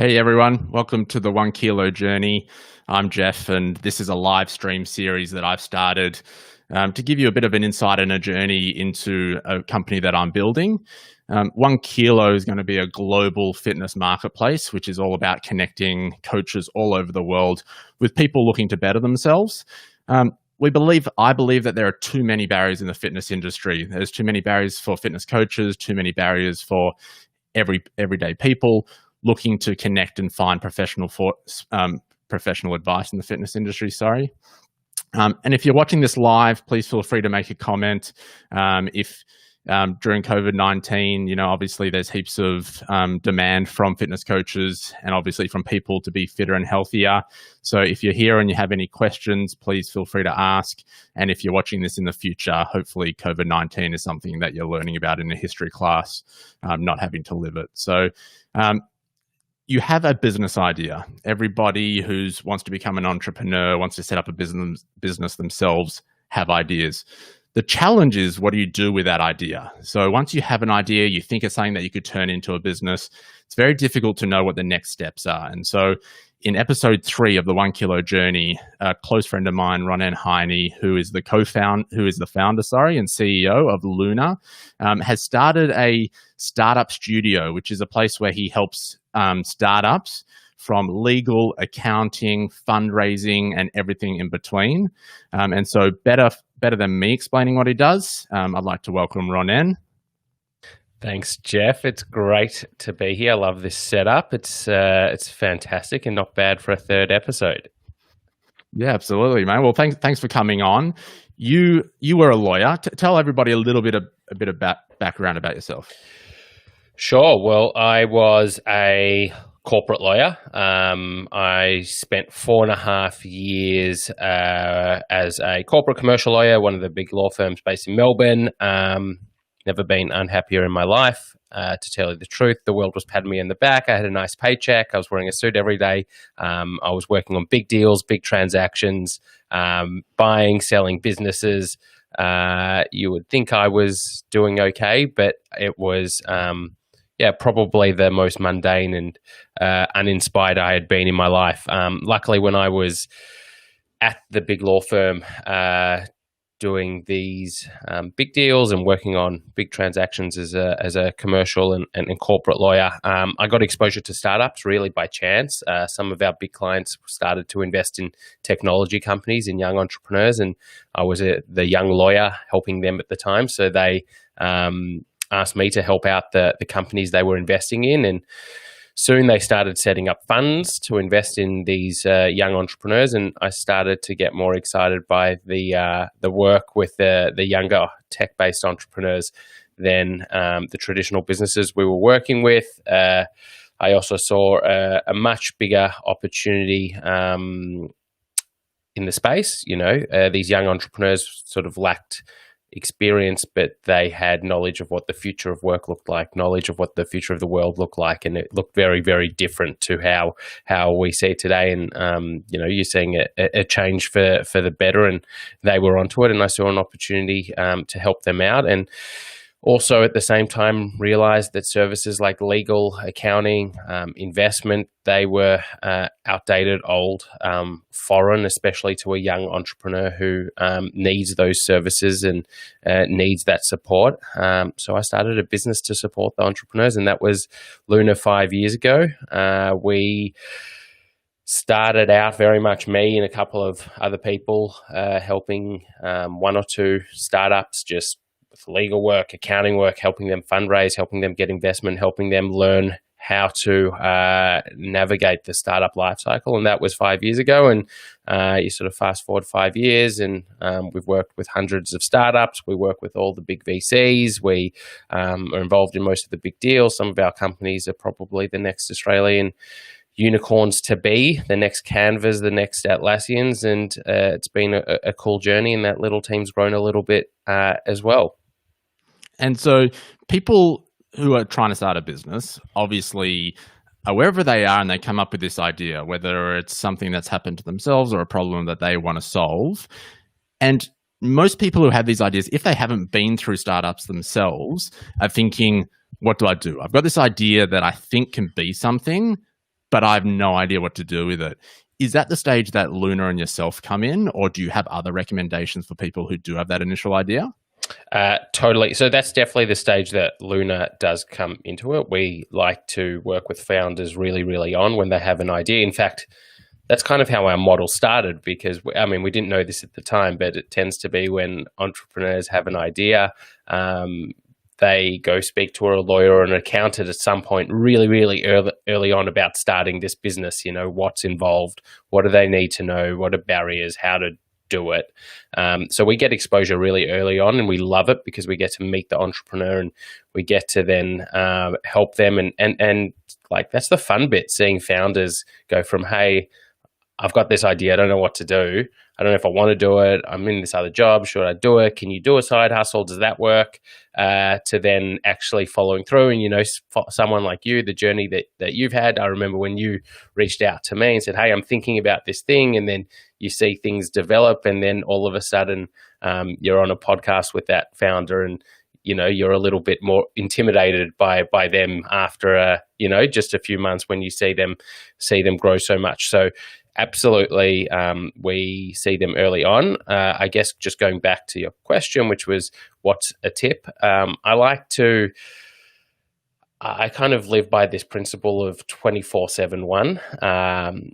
Hey everyone, welcome to the Onekeelo journey. I'm Jeff, and this is a live stream series that I've started to give you a bit of an insight and a journey into a company that I'm building. Onekeelo is going to be a global fitness marketplace, which is all about connecting coaches all over the world with people looking to better themselves. I believe that there are too many barriers in the fitness industry. There's too many barriers for fitness coaches, too many barriers for everyday people looking to connect and find professional advice in the fitness industry. And if you're watching this live, please feel free to make a comment. If during COVID-19, obviously there's heaps of demand from fitness coaches and obviously from people to be fitter and healthier. So if you're here and you have any questions, please feel free to ask. And if you're watching this in the future, hopefully COVID-19 is something that you're learning about in a history class, not having to live it. So you have a business idea. Everybody who wants to become an entrepreneur, wants to set up a business themselves, have ideas. The challenge is, what do you do with that idea? So once you have an idea, you think it's something that you could turn into a business, it's very difficult to know what the next steps are. And so in episode 3 of the Onekeelo journey, a close friend of mine, Ronen Heine, who is the founder and CEO of Luna, has started a startup studio, which is a place where he helps startups from legal, accounting, fundraising, and everything in between. And so better than me explaining what he does, I'd like to welcome Ronen. Thanks, Jeff. It's great to be here. I love this setup. It's fantastic and not bad for a third episode. Yeah, absolutely, man. Well, thanks for coming on. You were a lawyer. Tell everybody a bit of background about yourself. Sure. Well, I was a corporate lawyer. I spent 4.5 years as a corporate commercial lawyer, one of the big law firms based in Melbourne. Never been unhappier in my life. To tell you the truth, the world was patting me in the back. I had a nice paycheck. I was wearing a suit every day. I was working on big deals, big transactions, buying, selling businesses. You would think I was doing okay, but it was probably the most mundane and uninspired I had been in my life. Luckily, when I was at the big law firm doing these big deals and working on big transactions as a commercial and corporate lawyer, I got exposure to startups really by chance. Some of our big clients started to invest in technology companies and young entrepreneurs, and I was the young lawyer helping them at the time. So they asked me to help out the companies they were investing in, and soon they started setting up funds to invest in these young entrepreneurs, and I started to get more excited by the work with the younger tech-based entrepreneurs than the traditional businesses we were working with. I also saw a much bigger opportunity in the space. These young entrepreneurs sort of lacked experience, but they had knowledge of what the future of work looked like, knowledge of what the future of the world looked like, and it looked very, very different to how we see it today. And you're seeing a change for the better, and they were onto it, and I saw an opportunity to help them out, and also at the same time realized that services like legal, accounting, investment, they were outdated, old, foreign, especially to a young entrepreneur who needs those services and needs that support. So I started a business to support the entrepreneurs, and that was Luna 5 years ago. We started out very much me and a couple of other people helping 1 or 2 startups just with legal work, accounting work, helping them fundraise, helping them get investment, helping them learn how to navigate the startup lifecycle. And that was 5 years ago. And you sort of fast forward 5 years, and we've worked with hundreds of startups. We work with all the big VCs. We are involved in most of the big deals. Some of our companies are probably the next Australian unicorns to be, the next Canvas, the next Atlassians. And it's been a cool journey, and that little team's grown a little bit as well. And so people who are trying to start a business, obviously, wherever they are and they come up with this idea, whether it's something that's happened to themselves or a problem that they want to solve. And most people who have these ideas, if they haven't been through startups themselves, are thinking, what do I do? I've got this idea that I think can be something, but I have no idea what to do with it. Is that the stage that Luna and yourself come in, or do you have other recommendations for people who do have that initial idea? Totally. So that's definitely the stage that Luna does come into it. We like to work with founders really, really on when they have an idea. In fact, that's kind of how our model started, because we didn't know this at the time, but it tends to be when entrepreneurs have an idea, they go speak to a lawyer or an accountant at some point really, really early on about starting this business. What's involved, what do they need to know, what are barriers, how to do it. So we get exposure really early on, and we love it because we get to meet the entrepreneur and we get to then help them. And like, that's the fun bit, seeing founders go from, hey, I've got this idea, I don't know what to do. I don't know if I want to do it. I'm in this other job. Should I do it? Can you do a side hustle? Does that work? To then actually following through. And, someone like you, the journey that you've had, I remember when you reached out to me and said, hey, I'm thinking about this thing. And then you see things develop, and then all of a sudden you're on a podcast with that founder, and you're a little bit more intimidated by them after just a few months when you see them grow so much. So absolutely, we see them early on. I guess just going back to your question, which was what's a tip? I kind of live by this principle of 24/7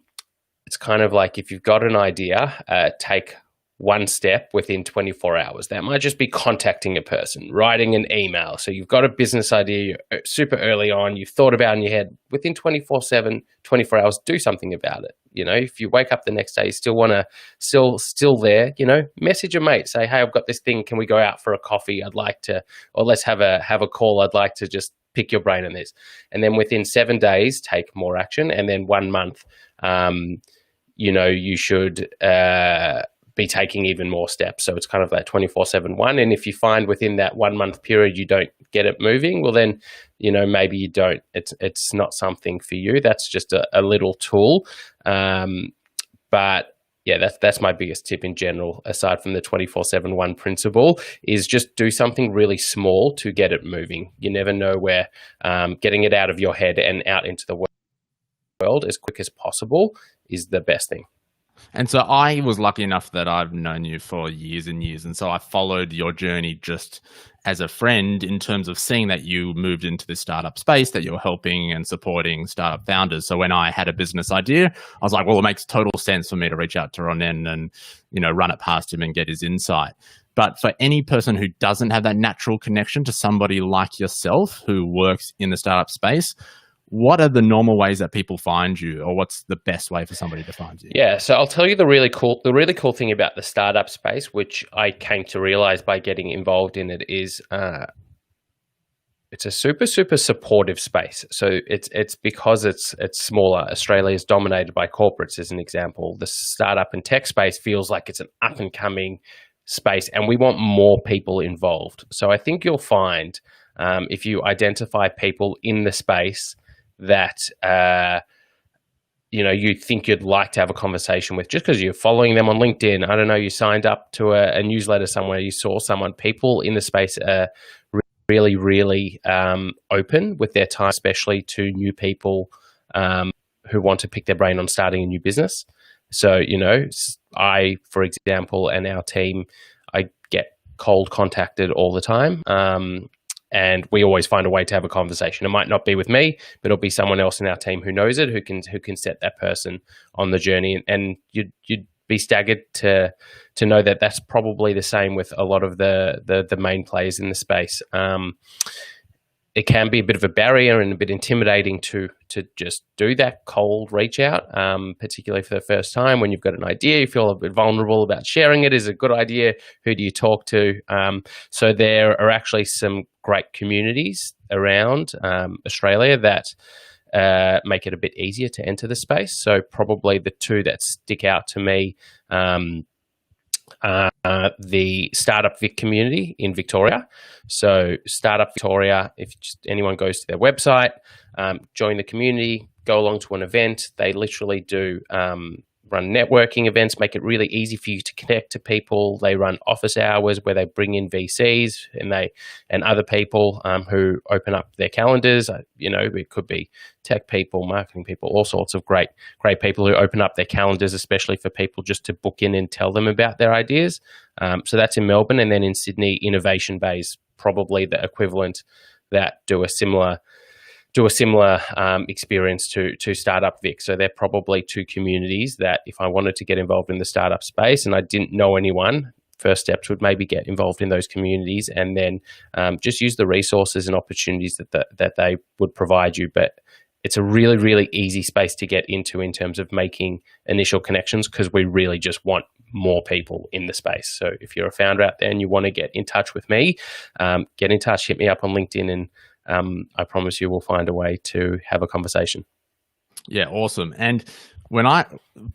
it's kind of like, if you've got an idea, take one step within 24 hours. That might just be contacting a person, writing an email. So you've got a business idea, you're super early on, you've thought about it in your head. Within 24 hours, do something about it. If you wake up the next day, you still want to, still there, message a mate, say, hey, I've got this thing. Can we go out for a coffee? I'd like to, or let's have a call. I'd like to just pick your brain on this. And then within 7 days, take more action. And then 1 month, you should be taking even more steps. So it's kind of that 24/7. And if you find within that 1 month period you don't get it moving, well then, maybe you don't. It's not something for you. That's just a little tool. But yeah, that's my biggest tip in general, aside from the 24/7 principle, is just do something really small to get it moving. You never know where getting it out of your head and out into the world as quick as possible is the best thing. And so I was lucky enough that I've known you for years and years. And so I followed your journey just as a friend, in terms of seeing that you moved into the startup space, that you're helping and supporting startup founders. So when I had a business idea, I was like, well, it makes total sense for me to reach out to Ronen and, run it past him and get his insight. But for any person who doesn't have that natural connection to somebody like yourself who works in the startup space, what are the normal ways that people find you, or what's the best way for somebody to find you? Yeah, so I'll tell you the really cool thing about the startup space, which I came to realize by getting involved in it, is it's a super, super supportive space. So it's because it's smaller. Australia is dominated by corporates, as an example. The startup and tech space feels like it's an up and coming space, and we want more people involved. So I think you'll find if you identify people in the space that you think you'd like to have a conversation with, just because you're following them on LinkedIn. I don't know, you signed up to a newsletter somewhere, you saw someone. People in the space are really, really open with their time, especially to new people who want to pick their brain on starting a new business. So, I, for example, and our team, I get cold contacted all the time. And we always find a way to have a conversation. It might not be with me, but it'll be someone else in our team who knows it, who can set that person on the journey. And you'd be staggered to know that that's probably the same with a lot of the main players in the space. It can be a bit of a barrier and a bit intimidating to just do that cold reach out, particularly for the first time when you've got an idea. You feel a bit vulnerable about sharing it. Is it a good idea? Who do you talk to? So there are actually some great communities around Australia that make it a bit easier to enter the space. So probably the two that stick out to me, the Startup Vic community in Victoria. So Startup Victoria, if anyone goes to their website, join the community, go along to an event, they literally do run networking events, make it really easy for you to connect to people. They run office hours where they bring in VCs and other people who open up their calendars. It could be tech people, marketing people, all sorts of great people who open up their calendars, especially for people just to book in and tell them about their ideas. So that's in Melbourne. And then in Sydney, Innovation Bay's probably the equivalent that do a similar experience to Startup Vic. So they're probably two communities that if I wanted to get involved in the startup space and I didn't know anyone, first steps would maybe get involved in those communities and then just use the resources and opportunities that they would provide you. But it's a really, really easy space to get into in terms of making initial connections because we really just want more people in the space. So if you're a founder out there and you want to get in touch with me, get in touch, hit me up on LinkedIn, and I promise you we'll find a way to have a conversation. Yeah, awesome. And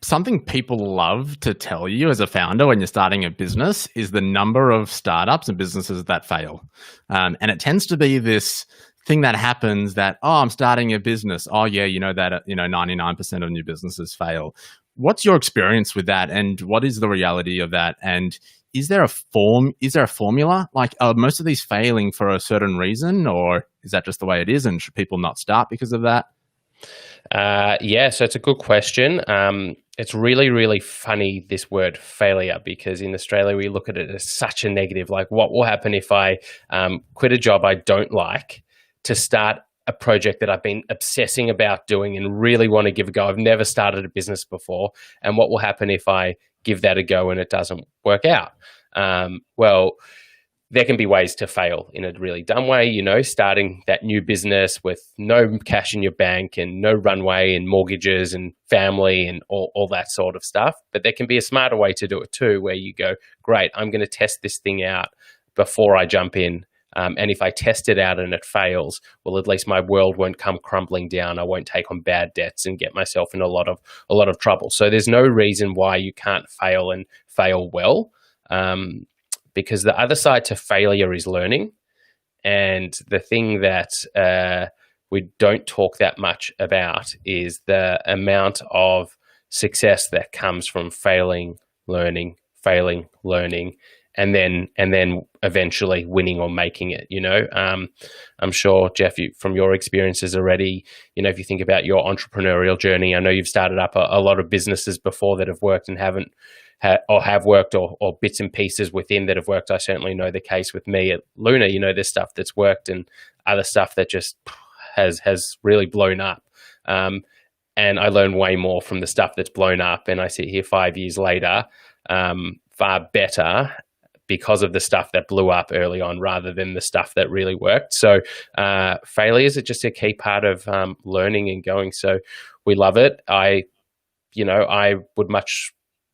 something people love to tell you as a founder when you're starting a business is the number of startups and businesses that fail. And it tends to be this thing that happens that, I'm starting a business. Oh yeah, 99% of new businesses fail. What's your experience with that? And what is the reality of that? And is there a formula? Like, are most of these failing for a certain reason, or is that just the way it is? And should people not start because of that? So it's a good question. It's really, really funny, this word failure, because in Australia, we look at it as such a negative. Like, what will happen if I quit a job I don't like to start a project that I've been obsessing about doing and really want to give a go? I've never started a business before. And what will happen if I give that a go and it doesn't work out? Well, there can be ways to fail in a really dumb way, starting that new business with no cash in your bank and no runway and mortgages and family and all that sort of stuff. But there can be a smarter way to do it too, where you go, great, I'm going to test this thing out before I jump in. And if I test it out and it fails, well, at least my world won't come crumbling down. I won't take on bad debts and get myself in a lot of trouble. So there's no reason why you can't fail and fail well. Because the other side to failure is learning. And the thing that we don't talk that much about is the amount of success that comes from failing, learning, and then eventually winning or making it. I'm sure, Jeff, from your experiences already, if you think about your entrepreneurial journey, I know you've started up a lot of businesses before that have worked and have worked, or bits and pieces within that have worked. I certainly know the case with me at Luna. There's stuff that's worked and other stuff that just has really blown up. And I learn way more from the stuff that's blown up. And I sit here 5 years later, far better because of the stuff that blew up early on rather than the stuff that really worked. So failures are just a key part of learning and going. So we love it. I would much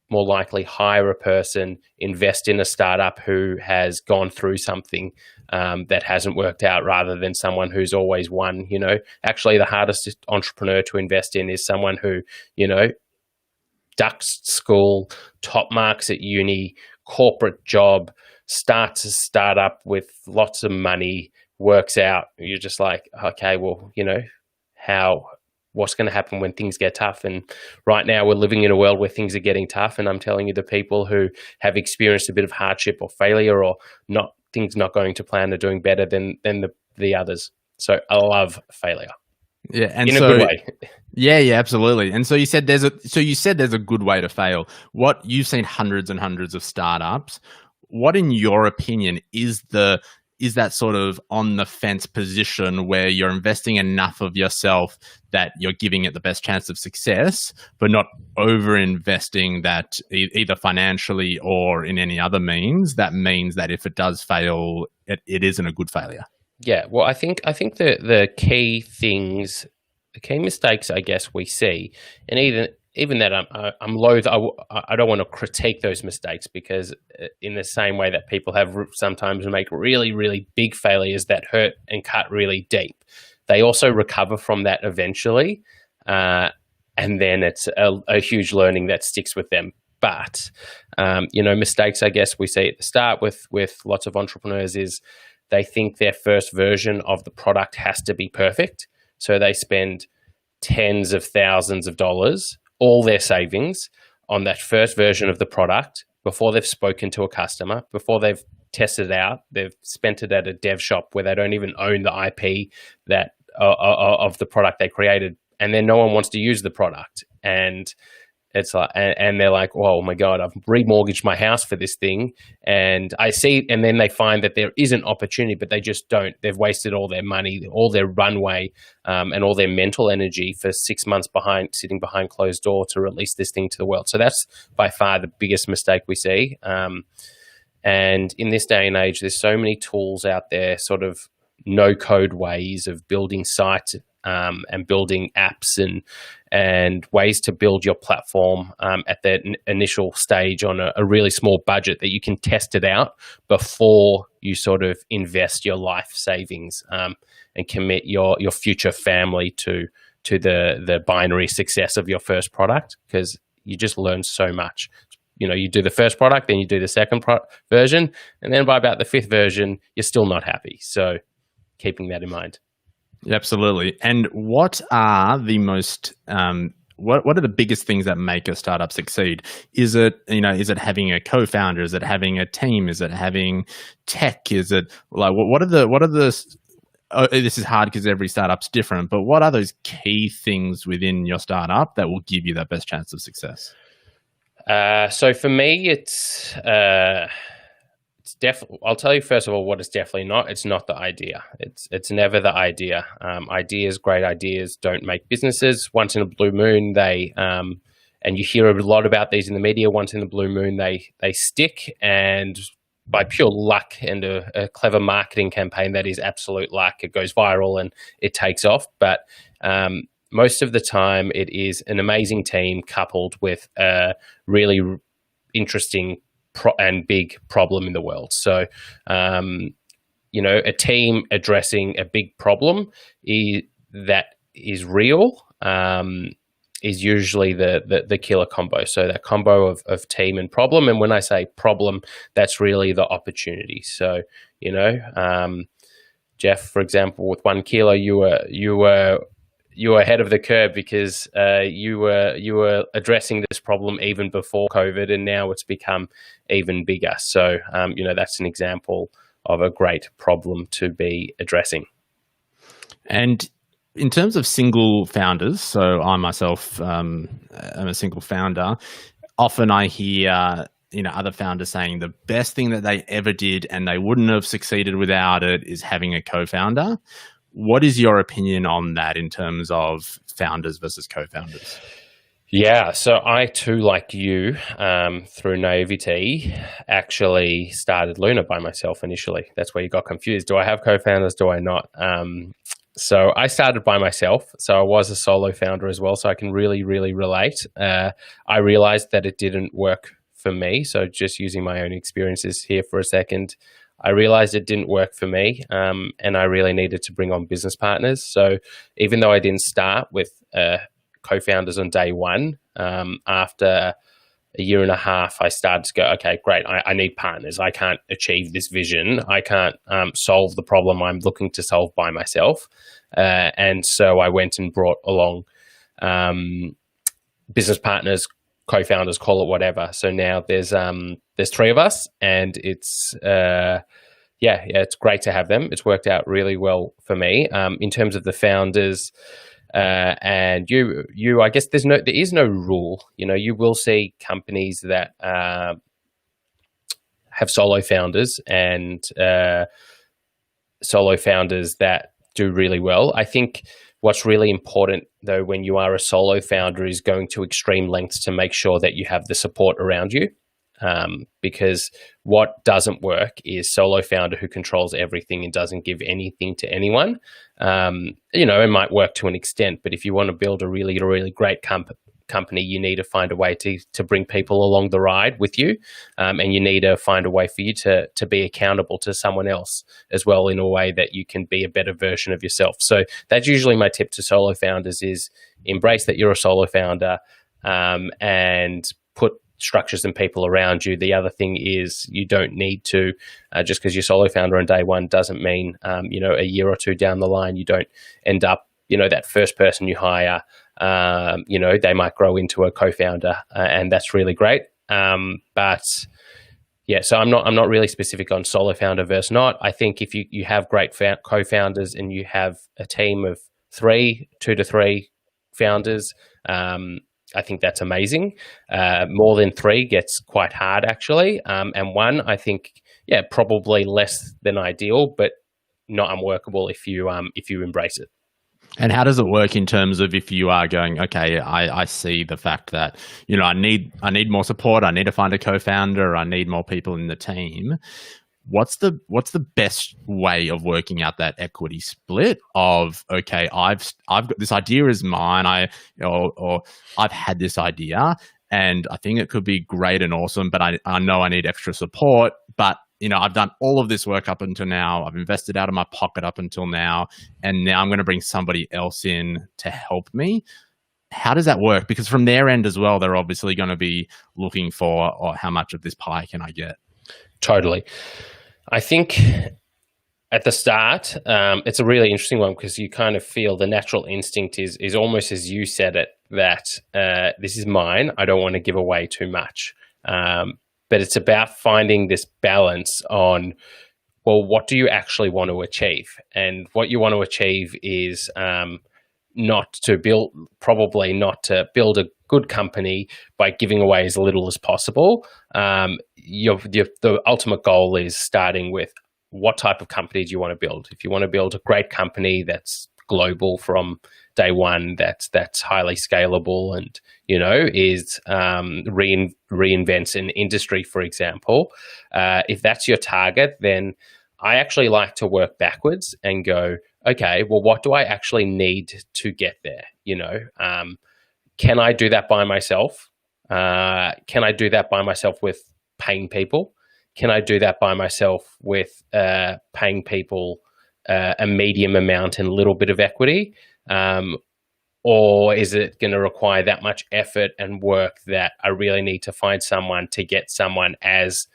more likely hire a person, invest in a startup who has gone through something that hasn't worked out, rather than someone who's always won. Actually, the hardest entrepreneur to invest in is someone who, ducks school, top marks at uni, corporate job, starts a startup with lots of money, works out. You're just like, okay, well, what's going to happen when things get tough? And right now we're living in a world where things are getting tough. And I'm telling you, the people who have experienced a bit of hardship or failure or things not going to plan are doing better than the others. So I love failure. Yeah, and in a good way. Yeah, absolutely. And so you said there's a good way to fail. What you've seen hundreds and hundreds of startups. What, in your opinion, is that sort of on the fence position where you're investing enough of yourself that you're giving it the best chance of success, but not over investing that either financially or in any other means? That means that if it does fail, it isn't a good failure. Yeah, well, I think the key things, the key mistakes, I guess, we see, and even that I'm loath. I don't want to critique those mistakes, because in the same way that people have sometimes make really, really big failures that hurt and cut really deep, they also recover from that eventually, and then it's a huge learning that sticks with them. But mistakes, I guess, we see at the start with lots of entrepreneurs is they think their first version of the product has to be perfect. So they spend tens of thousands of dollars, all their savings, on that first version of the product before they've spoken to a customer, before they've tested it out, they've spent it at a dev shop where they don't even own the IP that of the product they created, and then no one wants to use the product. And it's like, and they're like, oh my God, I've remortgaged my house for this thing. And I see, and then they find that there is an opportunity, but they just don't. They've wasted all their money, all their runway, and all their mental energy for 6 months sitting behind closed door to release this thing to the world. So that's by far the biggest mistake we see. And in this day and age, there's so many tools out there, sort of no code ways of building sites, and building apps and ways to build your platform at that initial stage on a really small budget, that you can test it out before you sort of invest your life savings and commit your future family to the binary success of your first product, because you just learn so much. You do the first product, then you do the second version, and then by about the fifth version, you're still not happy. So keeping that in mind. Absolutely. And what are the most what are the biggest things that make a startup succeed? Is it having a co-founder? Is it having a team? Is it having tech? Is it like what are the this is hard because every startup's different, but what are those key things within your startup that will give you that best chance of success? So for me, it's definitely. I'll tell you first of all what it's definitely not. It's not the idea. It's never the idea. Great ideas don't make businesses. Once in a blue moon, they and you hear a lot about these in the media. Once in the blue moon, they stick, and by pure luck and a clever marketing campaign, that is absolute luck, it goes viral and it takes off. But most of the time, it is an amazing team coupled with a really interesting and big problem in the world. So, a team addressing a big problem that is real is usually the killer combo. So that combo of team and problem. And when I say problem, that's really the opportunity. So, Jeff, for example, with Onekeelo, you were ahead of the curve because you were addressing this problem even before COVID, and now it's become even bigger. So, that's an example of a great problem to be addressing. And in terms of single founders, so I myself am a single founder. Often I hear other founders saying the best thing that they ever did, and they wouldn't have succeeded without it, is having a co-founder. What is your opinion on that in terms of founders versus co-founders? Yeah, so I too, like you, through naivety, actually started Luna by myself initially. That's where you got confused. Do I have co-founders? Do I not? So I started by myself. So I was a solo founder as well. So I can really, really relate. I realized that it didn't work for me. So just using my own experiences here for a second, I realized it didn't work for me, and I really needed to bring on business partners. So even though I didn't start with co-founders on day one, after a year and a half, I started to go, okay, great, I need partners. I can't achieve this vision. I can't solve the problem I'm looking to solve by myself. And so I went and brought along business partners, co-founders, call it whatever. So now there's three of us, and it's it's great to have them. It's worked out really well for me. In terms of the founders, and you, I guess there is no rule. You will see companies that have solo founders and solo founders that do really well. I think what's really important, though, when you are a solo founder, is going to extreme lengths to make sure that you have the support around you. Because what doesn't work is solo founder who controls everything and doesn't give anything to anyone. It might work to an extent, but if you want to build a really, really great company, you need to find a way to bring people along the ride with you, and you need to find a way for you to be accountable to someone else as well, in a way that you can be a better version of yourself. So that's usually my tip to solo founders: is embrace that you're a solo founder, and put structures and people around you. The other thing is, you don't need to, just because you're solo founder on day one doesn't mean, a year or two down the line, you don't end up, that first person you hire they might grow into a co-founder, and that's really great. But yeah, so I'm not really specific on solo founder versus not. I think if you have great co-founders and you have a team of 2 to 3 founders, I think that's amazing. More than 3 gets quite hard, actually. And 1, I think, probably less than ideal, but not unworkable if you embrace it. And how does it work in terms of if you are going, okay, I see the fact that, I need more support, I need to find a co-founder, I need more people in the team. What's the best way of working out that equity split of, okay, I've got this idea is mine, or I've had this idea and I think it could be great and awesome, but I know I need extra support, but I've done all of this work up until now. I've invested out of my pocket up until now, and now I'm going to bring somebody else in to help me. How does that work? Because from their end as well, they're obviously going to be looking for, how much of this pie can I get? Totally. I think at the start, it's a really interesting one because you kind of feel the natural instinct is almost as you said it, that this is mine. I don't want to give away too much. But it's about finding this balance on, well, what do you actually want to achieve? And what you want to achieve is probably not to build a good company by giving away as little as possible. The ultimate goal is starting with what type of company do you want to build? If you want to build a great company that's global from day one, that's highly scalable and reinvents an industry, for example. If that's your target, then I actually like to work backwards and go, okay, well, what do I actually need to get there? Can I do that by myself? Can I do that by myself with paying people? Can I do that by myself with paying people a medium amount and a little bit of equity? Or is it going to require that much effort and work that I really need to find someone to get someone as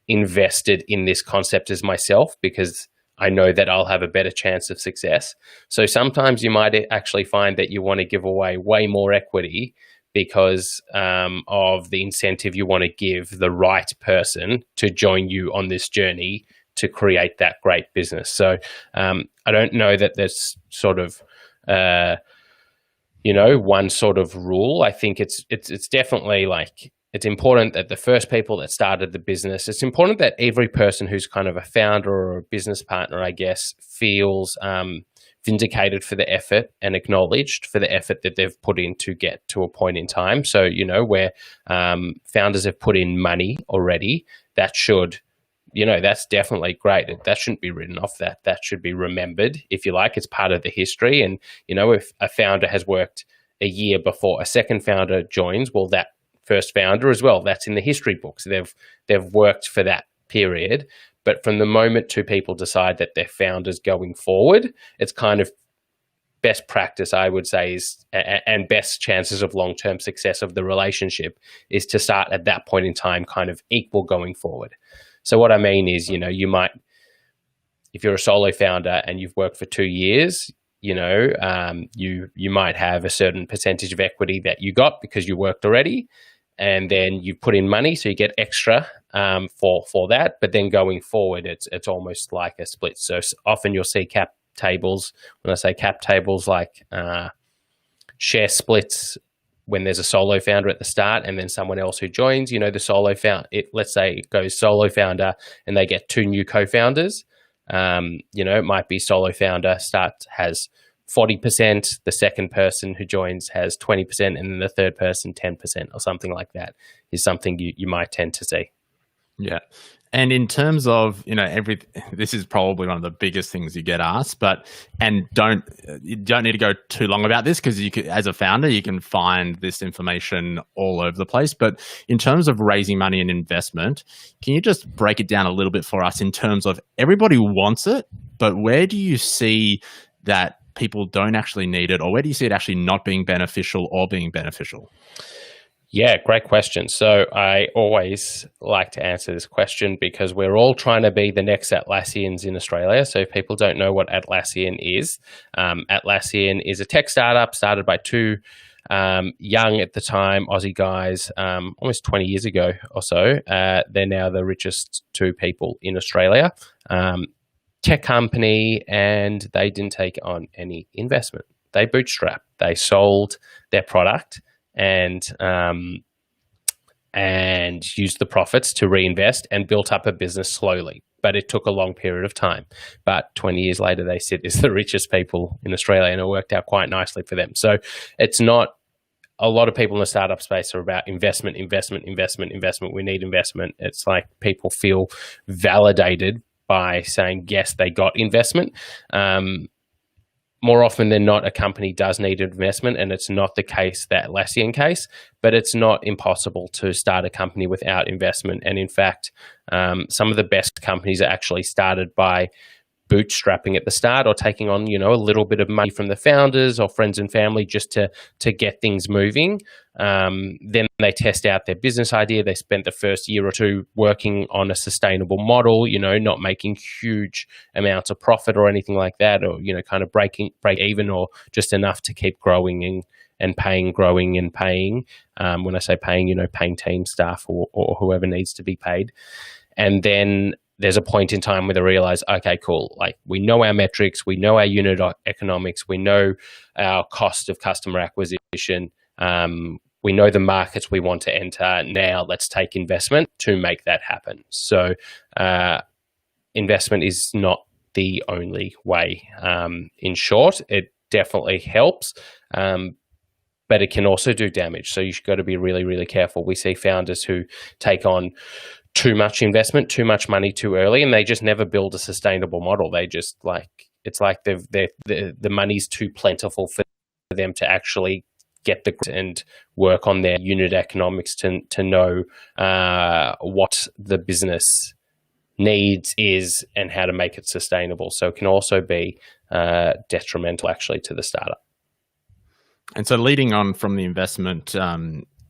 invested in this concept as myself, because I know that I'll have a better chance of success? So sometimes you might actually find that you want to give away way more equity because of the incentive you want to give the right person to join you on this journey to create that great business. So I don't know that there's sort of one sort of rule. I think it's definitely like, it's important that the first people that started the business, it's important that every person who's kind of a founder or a business partner, I guess, feels vindicated for the effort and acknowledged for the effort that they've put in to get to a point in time. So, where founders have put in money already, that should, that's definitely great. That shouldn't be written off. That should be remembered, if you like. It's part of the history. And, if a founder has worked a year before a second founder joins, well, that first founder as well, that's in the history books. They've worked for that period. But from the moment 2 people decide that they're founders going forward, it's kind of best practice, I would say, is, and best chances of long-term success of the relationship is to start at that point in time kind of equal going forward. So what I mean is, you might, if you're a solo founder and you've worked for 2 years, you might have a certain percentage of equity that you got because you worked already, and then you put in money, so you get extra for that. But then going forward, it's almost like a split. So often you'll see cap tables. When I say cap tables, like share splits when there's a solo founder at the start and then someone else who joins. The solo founder, let's say it goes solo founder and they get 2 new co-founders. It might be solo founder has 40%, the second person who joins has 20%, and then the third person 10% or something like that is something you might tend to see. Yeah. And in terms of, this is probably one of the biggest things you get asked, you don't need to go too long about this because as a founder, you can find this information all over the place. But in terms of raising money and investment, can you just break it down a little bit for us in terms of everybody wants it, but where do you see that people don't actually need it, or where do you see it actually not being beneficial or being beneficial? Yeah, great question. So I always like to answer this question because we're all trying to be the next Atlassians in Australia. So if people don't know what Atlassian is a tech startup started by 2 Young at the time, Aussie guys, almost 20 years ago or so. They're now the richest two people in Australia. Tech company, and they didn't take on any investment. They bootstrapped. They sold their product and used the profits to reinvest and built up a business slowly. But it took a long period of time. But 20 years later, they sit as the richest people in Australia, and it worked out quite nicely for them. So it's not a lot of people in the startup space are about investment. We need investment. It's like people feel validated by saying, yes, they got investment. More often than not, a company does need investment, and it's not the case, that Atlassian case, but it's not impossible to start a company without investment. And in fact, some of the best companies are actually started by bootstrapping at the start, or taking on, a little bit of money from the founders or friends and family just to get things moving. Then they test out their business idea. They spent the first year or two working on a sustainable model, not making huge amounts of profit or anything like that, or, kind of break even, or just enough to keep growing and paying. When I say paying, paying team staff or whoever needs to be paid. And then there's a point in time where they realize, okay, cool. Like, we know our metrics, we know our unit economics, we know our cost of customer acquisition, we know the markets we want to enter. Now let's take investment to make that happen. So investment is not the only way. In short, it definitely helps, but it can also do damage. So you've got to be really, really careful. We see founders who take on too much investment, too much money too early, and they just never build a sustainable model. They just it's like the money's too plentiful for them to actually get and work on their unit economics to know what the business needs is and how to make it sustainable. So it can also be detrimental actually to the startup. And so leading on from the investment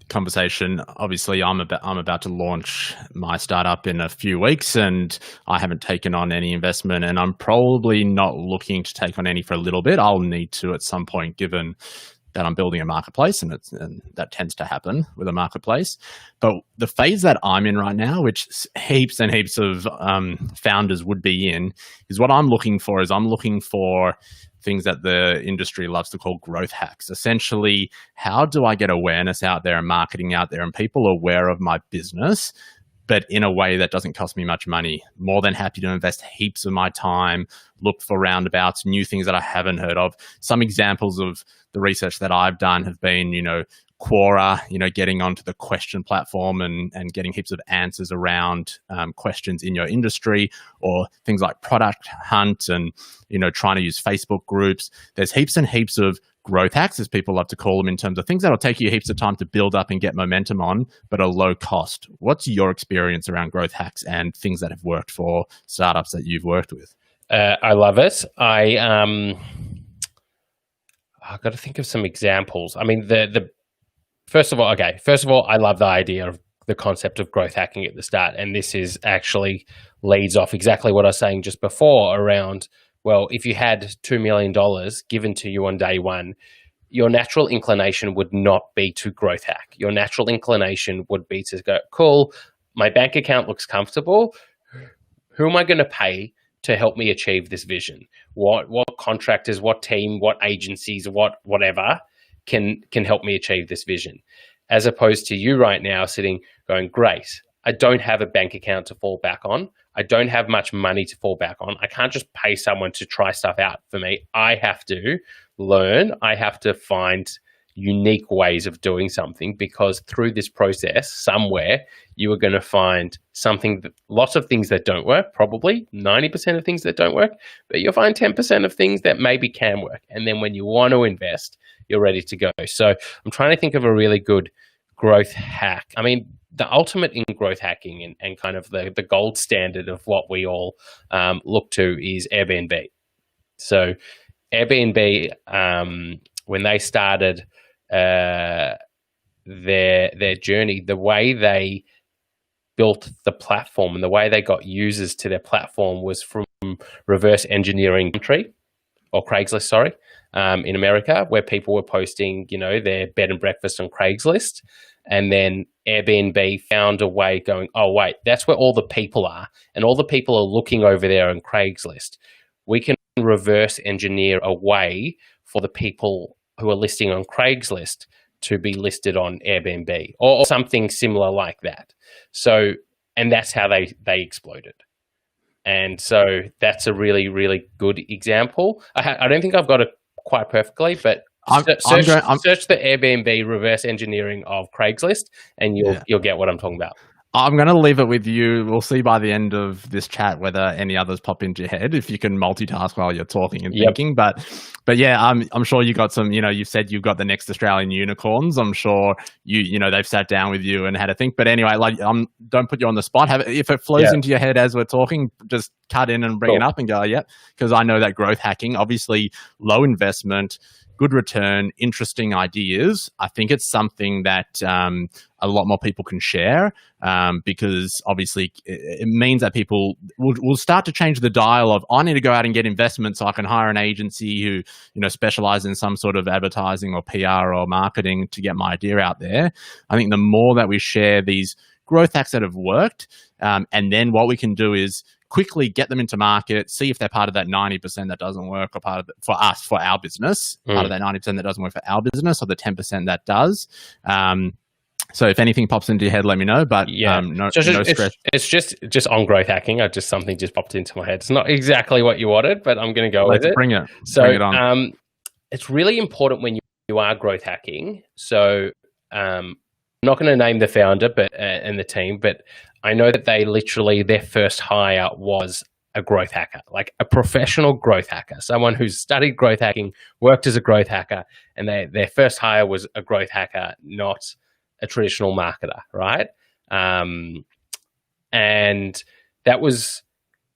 conversation, obviously I'm about to launch my startup in a few weeks, and I haven't taken on any investment, and I'm probably not looking to take on any for a little bit. I'll need to at some point, given that I'm building a marketplace, and that tends to happen with a marketplace. But the phase that I'm in right now, which heaps and heaps of founders would be in, is what I'm looking for. I'm looking for things that the industry loves to call growth hacks. Essentially, how do I get awareness out there and marketing out there and people aware of my business, but in a way that doesn't cost me much money? More than happy to invest heaps of my time, look for roundabouts, new things that I haven't heard of. Some examples of the research that I've done have been, Quora, getting onto the question platform and getting heaps of answers around questions in your industry, or things like Product Hunt and, trying to use Facebook groups. There's heaps and heaps of growth hacks, as people love to call them, in terms of things that'll take you heaps of time to build up and get momentum on, but are low cost. What's your experience around growth hacks and things that have worked for startups that you've worked with? I love it. I've got to think of some examples. I mean, First of all, I love the idea of the concept of growth hacking at the start. And this is actually leads off exactly what I was saying just before around, well, if you had $2 million given to you on day one, your natural inclination would not be to growth hack. Your natural inclination would be to go, cool, my bank account looks comfortable. Who am I going to pay to help me achieve this vision? What contractors, what team, what agencies, whatever can help me achieve this vision, as opposed to you right now sitting going, great, I don't have a bank account to fall back on. I don't have much money to fall back on. I can't just pay someone to try stuff out for me. I have to learn. I have to find unique ways of doing something, because through this process, somewhere you are going to find lots of things that don't work, probably 90% of things that don't work, but you'll find 10% of things that maybe can work. And then when you want to invest, you're ready to go. So I'm trying to think of a really good growth hack. I mean, the ultimate in growth hacking and kind of the gold standard of what we all look to is Airbnb. So Airbnb, when they started their journey, the way they built the platform and the way they got users to their platform was from reverse engineering country or Craigslist, sorry, in America, where people were posting, their bed and breakfast on Craigslist. And then Airbnb found a way going, oh, wait, that's where all the people are. And all the people are looking over there on Craigslist. We can reverse engineer a way for the people who are listing on Craigslist to be listed on Airbnb or something similar like that. So, and that's how they exploded. And so that's a really, really good example. I don't think I've got it quite perfectly, but search the Airbnb reverse engineering of Craigslist, and you'll get what I'm talking about. I'm going to leave it with you. We'll see by the end of this chat whether any others pop into your head, if you can multitask while you're talking and thinking. But yeah, I'm sure you got some, you've said you've got the next Australian unicorns. I'm sure they've sat down with you and had a think. But anyway, don't put you on the spot. If it flows into your head as we're talking, just cut in and bring it up and go, because I know that growth hacking, obviously low investment, good return, interesting ideas. I think it's something that a lot more people can share because obviously it means that people will start to change the dial of, I need to go out and get investment so I can hire an agency who specialize in some sort of advertising or PR or marketing to get my idea out there. I think the more that we share these growth hacks that have worked, and then what we can do is quickly get them into market, see if they're part of that 90% that doesn't work, or part of for us, for our business, part of that 90% that doesn't work for our business, or the 10% that does. So if anything pops into your head, let me know. But no stress. It's just on growth hacking. Something just popped into my head. It's not exactly what you wanted, but I'm going to go with it. Bring it. So bring it on. It's really important when you are growth hacking. So I'm not going to name the founder, and the team, but I know that they literally, their first hire was a growth hacker, like a professional growth hacker, someone who's studied growth hacking, worked as a growth hacker, and their first hire was a growth hacker, not a traditional marketer, right? And that was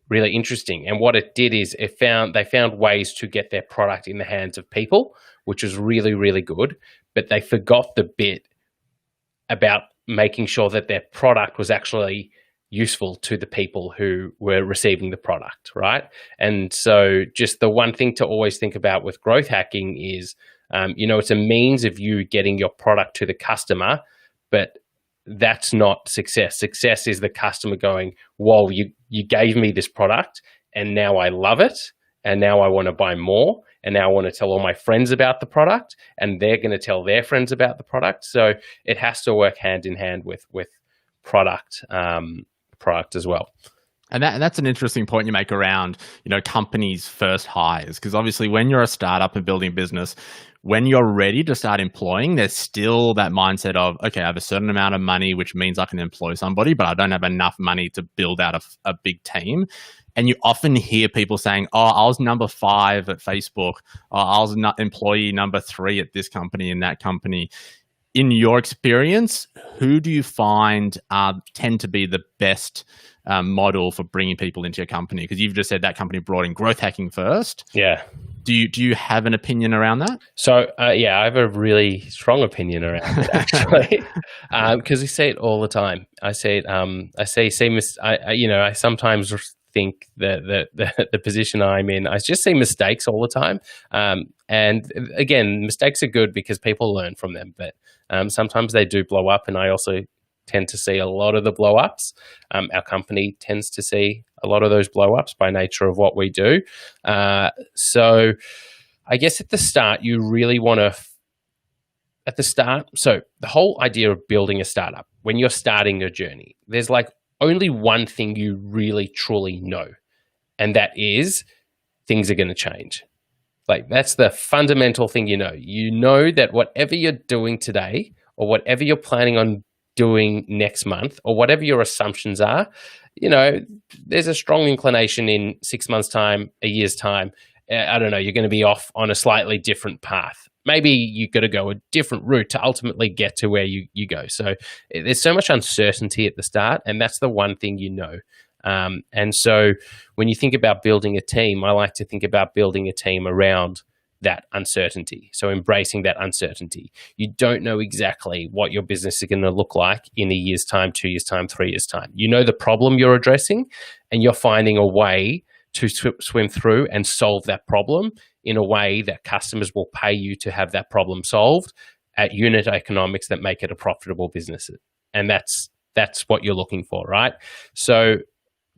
really interesting. And what it did is they found ways to get their product in the hands of people, which was really, really good. But they forgot the bit about making sure that their product was actually useful to the people who were receiving the product, right? And so just the one thing to always think about with growth hacking is, it's a means of you getting your product to the customer, but that's not success. Success is the customer going, whoa, you gave me this product and now I love it and now I want to buy more and now I want to tell all my friends about the product and they're going to tell their friends about the product. So it has to work hand in hand with product as well. And that's an interesting point you make around, companies' first hires. Because obviously when you're a startup and building a business, when you're ready to start employing, there's still that mindset of, okay, I have a certain amount of money, which means I can employ somebody, but I don't have enough money to build out a big team. And you often hear people saying, oh, I was number 5 at Facebook, or I was employee number 3 at this company and that company. In your experience, who do you find tend to be the best model for bringing people into your company? Because you've just said that company brought in growth hacking first. Yeah. Do you have an opinion around that? So I have a really strong opinion around it actually, because we see it all the time. I see it. I sometimes think that the position I'm in, I just see mistakes all the time. And again, mistakes are good because people learn from them, but sometimes they do blow up, and I also tend to see a lot of the blow ups. Our company tends to see a lot of those blow ups by nature of what we do. So I guess at the start, you really want to, so the whole idea of building a startup, when you're starting your journey, there's like only one thing you really truly know, and that is things are going to change. Like that's the fundamental thing you know. You know that whatever you're doing today or whatever you're planning on doing next month or whatever your assumptions are, there's a strong inclination in 6 months' time, a year's time, I don't know, you're going to be off on a slightly different path. Maybe you've got to go a different route to ultimately get to where you go. So there's so much uncertainty at the start, and that's the one thing you know. And so when you think about building a team, I like to think about building a team around that uncertainty. So embracing that uncertainty. You don't know exactly what your business is going to look like in a year's time, 2 years' time, 3 years' time. You know the problem you're addressing, and you're finding a way to swim through and solve that problem in a way that customers will pay you to have that problem solved at unit economics that make it a profitable business. And that's what you're looking for, right? So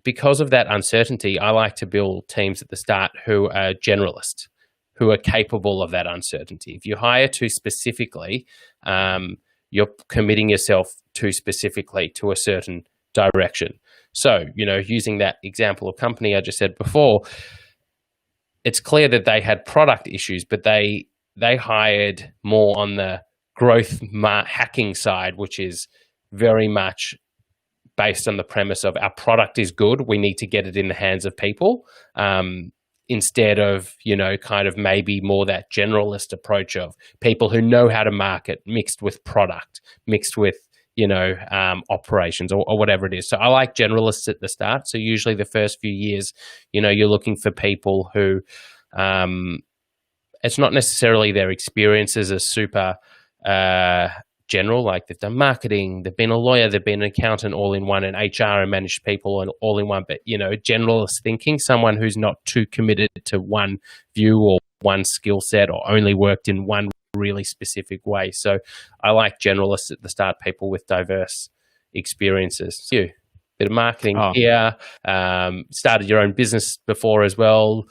because of that uncertainty, I like to build teams at the start who are generalists, who are capable of that uncertainty. If you hire too specifically, you're committing yourself too specifically to a certain direction. So, using that example of company I just said before, it's clear that they had product issues, but they hired more on the growth hacking side, which is very much based on the premise of our product is good, we need to get it in the hands of people, instead of, kind of maybe more that generalist approach of people who know how to market mixed with product, mixed with, operations or whatever it is. So I like generalists at the start. So usually the first few years, you're looking for people who, it's not necessarily their experiences are super general, like they've done marketing, they've been a lawyer, they've been an accountant all in one, and HR and managed people and all in one, but generalist thinking, someone who's not too committed to one view or one skill set or only worked in one really specific way. So I like generalists at the start, people with diverse experiences. You bit of marketing here, started your own business before as well,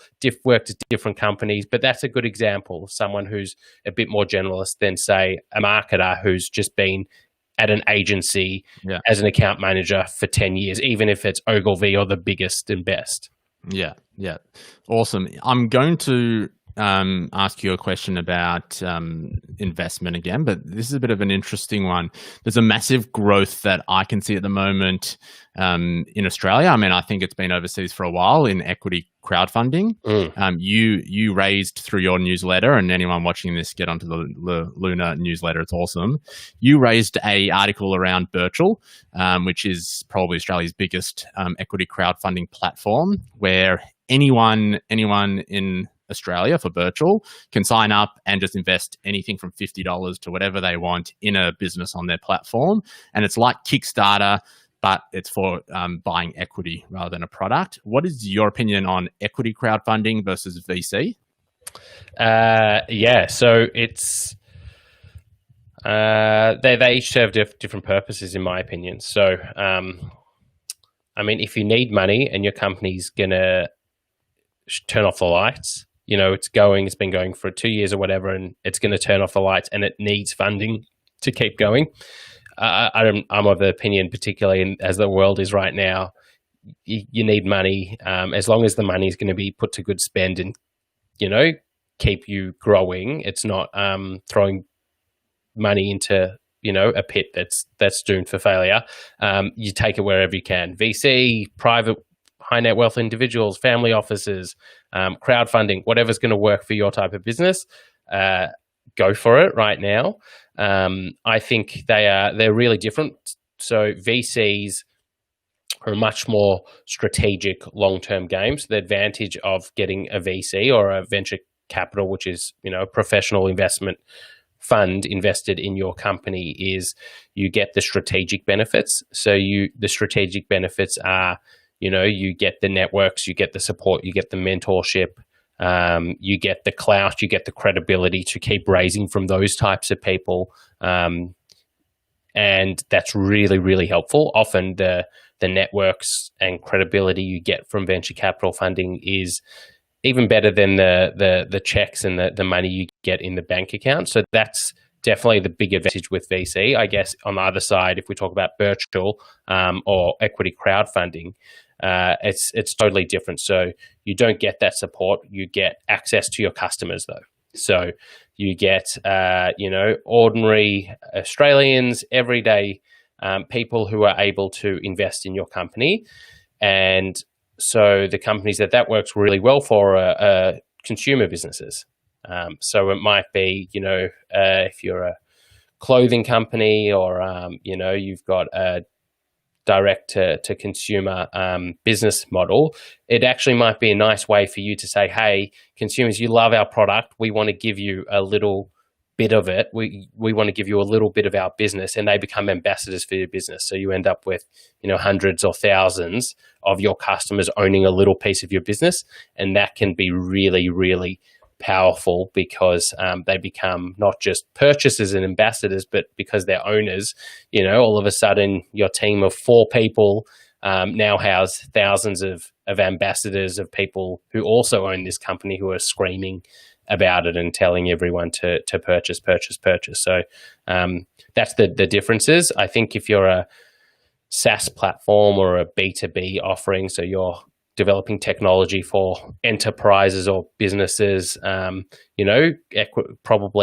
worked at different companies, but that's a good example of someone who's a bit more generalist than, say, a marketer who's just been at an agency as an account manager for 10 years, even if it's Ogilvy or the biggest and best. Yeah. Awesome. I'm going to ask you a question about investment again, but this is a bit of an interesting one. There's a massive growth that I can see at the moment in Australia. I mean, I think it's been overseas for a while in equity crowdfunding. You raised through your newsletter, and anyone watching this, get onto the Luna newsletter. It's awesome. You raised a article around Birchal, which is probably Australia's biggest equity crowdfunding platform, where anyone in Australia for Birchal can sign up and just invest anything from $50 to whatever they want in a business on their platform. And it's like Kickstarter, but it's for buying equity rather than a product. What is your opinion on equity crowdfunding versus VC? So it's they each serve different purposes, in my opinion. So, I mean, if you need money and your company's gonna turn off the lights, it's been going for 2 years or whatever, and it's going to turn off the lights and it needs funding to keep going. I'm of the opinion, particularly as the world is right now, you need money. As long as the money is going to be put to good spend and, keep you growing, it's not throwing money into, a pit that's doomed for failure. You take it wherever you can. VC, private, high net wealth individuals, family offices, crowdfunding, whatever's going to work for your type of business, go for it right now. I think they're really different. So VCs are a much more strategic long-term game. So the advantage of getting a VC or a venture capital, which is, a professional investment fund invested in your company, is you get the strategic benefits. So the strategic benefits are, you get the networks, you get the support, you get the mentorship, you get the clout, you get the credibility to keep raising from those types of people. And that's really, really helpful. Often the networks and credibility you get from venture capital funding is even better than the checks and the money you get in the bank account. So that's definitely the big advantage with VC. I guess on the other side, if we talk about Birchal or equity crowdfunding, it's totally different. So you don't get that support. You get access to your customers, though. So you get, ordinary Australians, everyday people who are able to invest in your company. And so the companies that works really well for are consumer businesses. So it might be, if you're a clothing company or, you've got a direct to consumer business model, it actually might be a nice way for you to say, hey, consumers, you love our product. We want to give you a little bit of it. We want to give you a little bit of our business, and they become ambassadors for your business. So you end up with, hundreds or thousands of your customers owning a little piece of your business. And that can be really, really powerful because they become not just purchasers and ambassadors, but because they're owners, all of a sudden your team of 4 people now has thousands of ambassadors, of people who also own this company, who are screaming about it and telling everyone to purchase. So that's the differences. I think if you're a SaaS platform or a B2B offering, so you're developing technology for enterprises or businesses, probably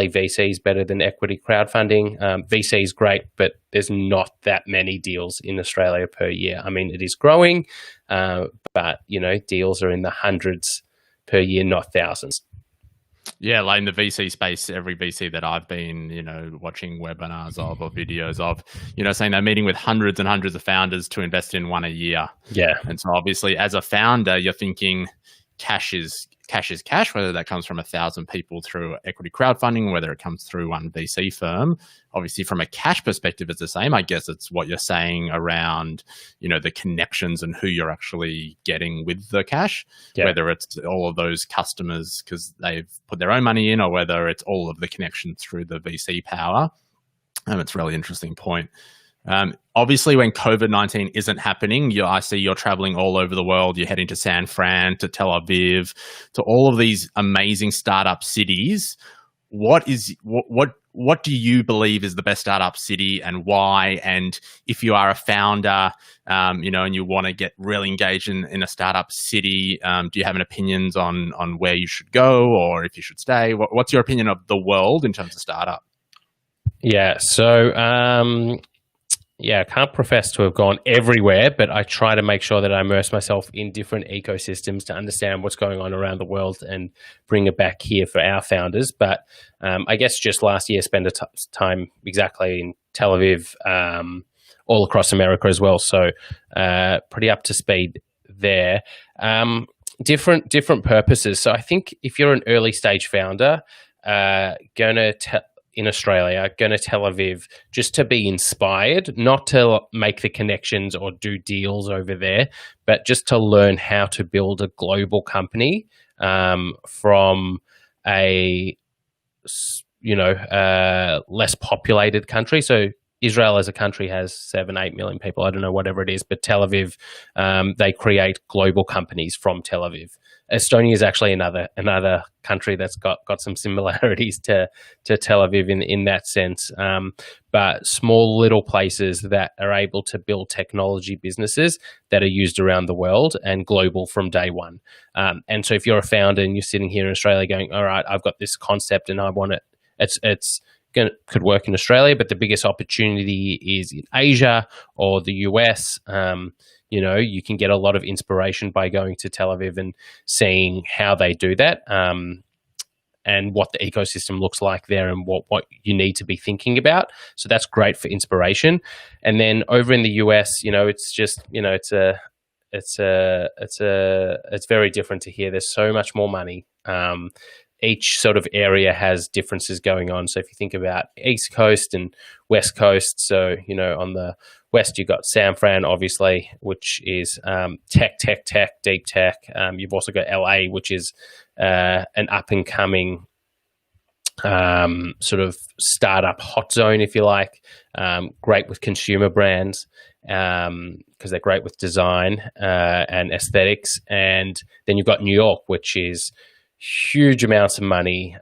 VC is better than equity crowdfunding. VC is great, but there's not that many deals in Australia per year. I mean, it is growing, but deals are in the hundreds per year, not thousands. Yeah, like in the VC space, every VC that I've been, watching webinars of or videos of, saying they're meeting with hundreds and hundreds of founders to invest in one a year. Yeah. And so obviously as a founder, you're thinking cash is cash, whether that comes from 1,000 people through equity crowdfunding, whether it comes through one VC firm. Obviously from a cash perspective, it's the same. I guess it's what you're saying around, the connections and who you're actually getting with the cash, whether it's all of those customers because they've put their own money in, or whether it's all of the connections through the VC power. It's a really interesting point. Obviously, when COVID-19 isn't happening, I see you're traveling all over the world. You're heading to San Fran, to Tel Aviv, to all of these amazing startup cities. What do you believe is the best startup city, and why? And if you are a founder, and you want to get really engaged in a startup city, do you have an opinions on where you should go or if you should stay? What's your opinion of the world in terms of startup? Yeah. So, I can't profess to have gone everywhere, but I try to make sure that I immerse myself in different ecosystems to understand what's going on around the world and bring it back here for our founders. But I guess just last year, spent time exactly in Tel Aviv, all across America as well. So pretty up to speed there. Different purposes. So I think if you're an early stage founder, in Australia, going to Tel Aviv just to be inspired, not to make the connections or do deals over there, but just to learn how to build a global company from a less populated country. So Israel as a country has 7-8 million people. I don't know, whatever it is, but Tel Aviv, they create global companies from Tel Aviv. Estonia is actually another country that's got some similarities to Tel Aviv in that sense, but small little places that are able to build technology businesses that are used around the world and global from day one. And so if you're a founder and you're sitting here in Australia going, all right, I've got this concept and I want it, could work in Australia, but the biggest opportunity is in Asia or the US. You can get a lot of inspiration by going to Tel Aviv and seeing how they do that, and what the ecosystem looks like there and what you need to be thinking about. So that's great for inspiration. And then over in the US, it's just, it's very different to here. There's so much more money. Each sort of area has differences going on. So if you think about East Coast and West Coast, so, on the West, you've got San Fran, obviously, which is tech, deep tech. You've also got LA, which is an up-and-coming sort of startup hot zone, if you like. Great with consumer brands because they're great with design and aesthetics. And then you've got New York, which is huge amounts of money,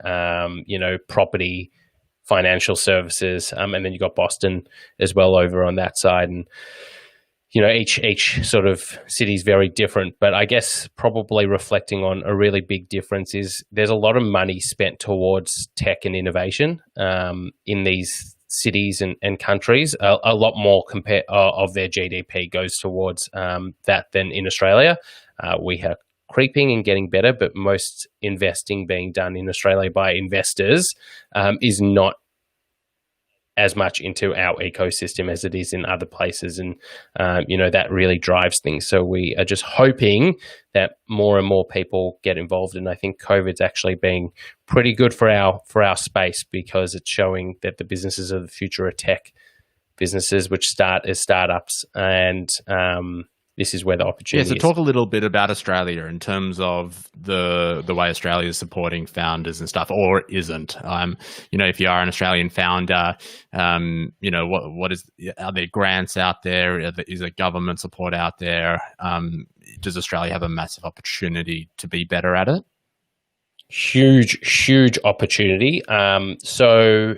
property, financial services, and then you've got Boston as well over on that side. And each sort of city is very different, but I guess probably reflecting on a really big difference is there's a lot of money spent towards tech and innovation in these cities and countries. A lot more of their GDP goes towards that than in Australia. We have creeping and getting better, but most investing being done in Australia by investors is not as much into our ecosystem as it is in other places. And, that really drives things. So we are just hoping that more and more people get involved. And I think COVID's actually being pretty good for our space, because it's showing that the businesses of the future are tech businesses, which start as startups. And this is where the opportunity is. Talk a little bit about Australia in terms of the way Australia is supporting founders and stuff, or isn't. If you are an Australian founder, what are there grants out there? Is there government support out there? Does Australia have a massive opportunity to be better at it? Huge opportunity. So